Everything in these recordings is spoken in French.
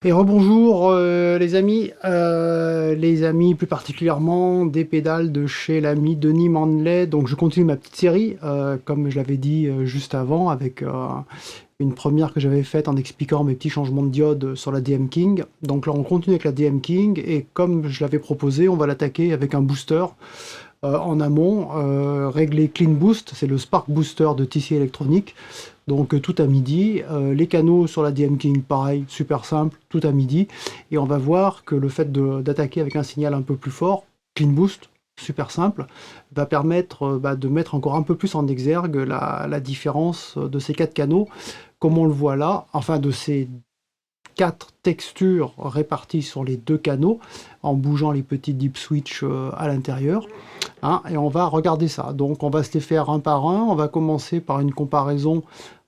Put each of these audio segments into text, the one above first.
Et rebonjour les amis plus particulièrement des pédales de chez l'ami Denis Mandelet. Donc je continue ma petite série, comme je l'avais dit juste avant, avec une première que j'avais faite en expliquant mes petits changements de diode sur la DM King. Donc là on continue avec la DM King, et comme je l'avais proposé, on va l'attaquer avec un booster en amont, réglé Clean Boost, c'est le Spark Booster de TC Electronic. Donc tout à midi, les canaux sur la DM King, pareil, super simple, tout à midi. Et on va voir que le fait d'attaquer avec un signal un peu plus fort, Clean Boost, super simple, va permettre de mettre encore un peu plus en exergue la différence de ces quatre canaux, comme on le voit là, enfin de ces quatre textures réparties sur les deux canaux, en bougeant les petits deep switch à l'intérieur. Hein, et on va regarder ça. Donc on va se les faire un par un. On va commencer par une comparaison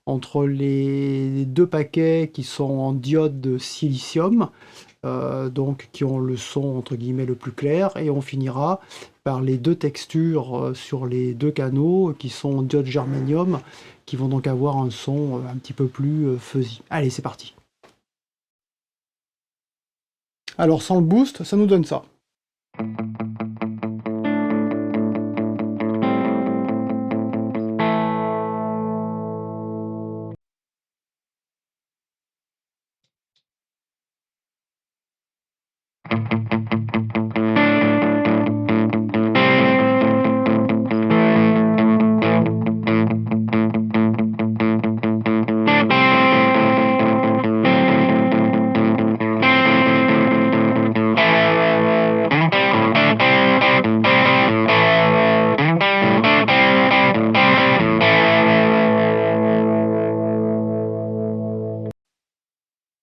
entre les deux paquets qui sont en diode de silicium, donc qui ont le son entre guillemets le plus clair, et on finira par les deux textures sur les deux canaux qui sont en diode germanium, qui vont donc avoir un son un petit peu plus fuzzy. Allez, c'est parti. Alors sans le boost, ça nous donne ça.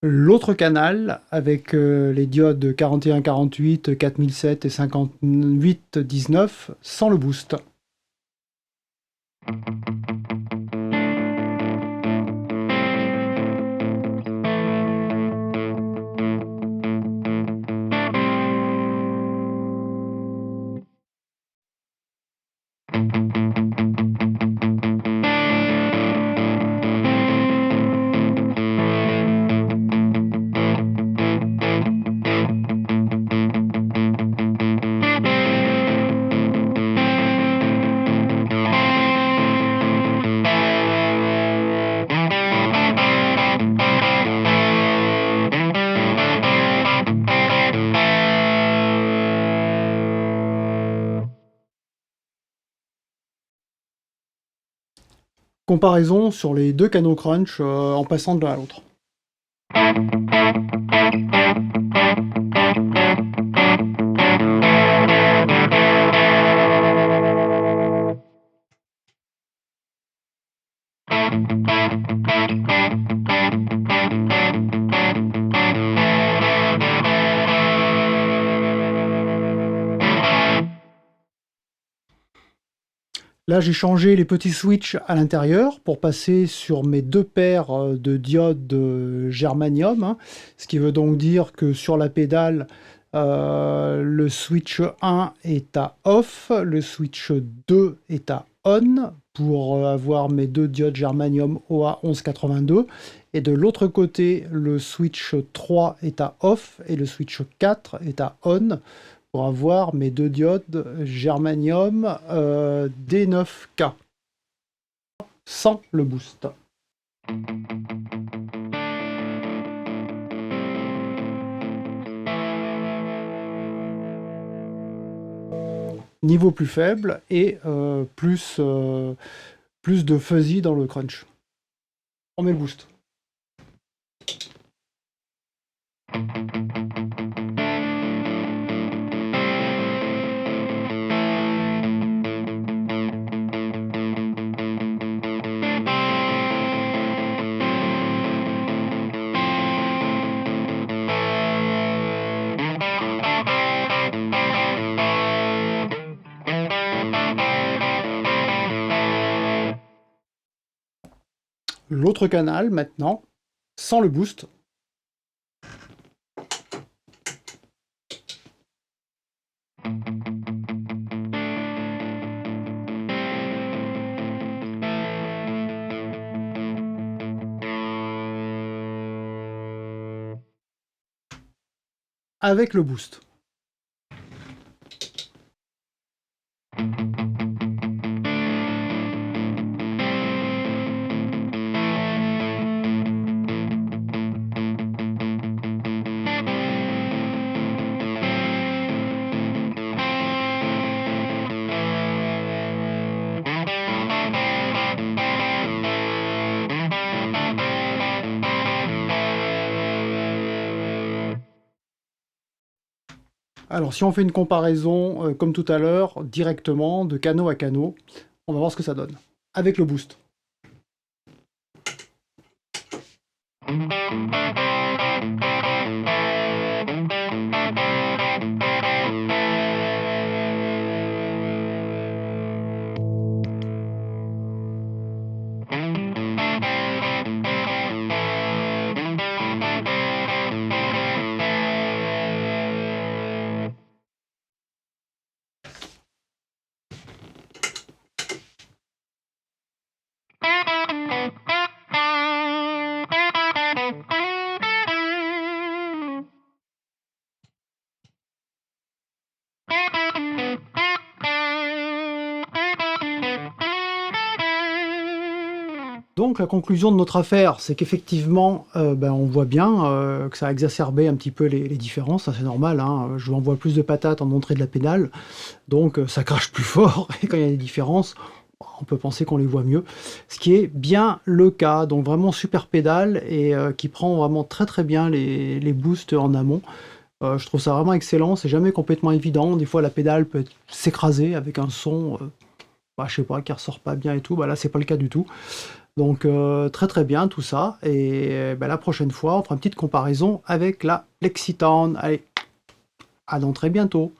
L'autre canal, avec les diodes 4148, 4007 et 5819, sans le boost. Comparaison sur les deux canaux crunch en passant de l'un à l'autre. Là, j'ai changé les petits switches à l'intérieur pour passer sur mes deux paires de diodes germanium, hein. Ce qui veut donc dire que sur la pédale, le switch 1 est à off, le switch 2 est à on, pour avoir mes deux diodes germanium OA 1182. Et de l'autre côté, le switch 3 est à off et le switch 4 est à on, pour avoir mes deux diodes germanium D9K, sans le boost. Niveau plus faible et plus de fuzzy dans le crunch. On met le boost. L'autre canal maintenant, sans le boost. avec le boost. Alors, si on fait une comparaison, comme tout à l'heure, directement, de canot à canot, on va voir ce que ça donne, avec le boost. Donc la conclusion de notre affaire, c'est qu'effectivement, on voit bien que ça a exacerbé un petit peu les différences, ça c'est normal, hein. Je lui envoie plus de patates en entrée de la pédale, donc ça crache plus fort, et quand il y a des différences, on peut penser qu'on les voit mieux. Ce qui est bien le cas, donc vraiment super pédale, et qui prend vraiment très très bien les boosts en amont. Je trouve ça vraiment excellent, c'est jamais complètement évident, des fois la pédale peut s'écraser avec un son, je sais pas, qui ressort pas bien et tout, là c'est pas le cas du tout. Donc très très bien tout ça, et la prochaine fois on fera une petite comparaison avec la Lexitown. Allez, à dans très bientôt.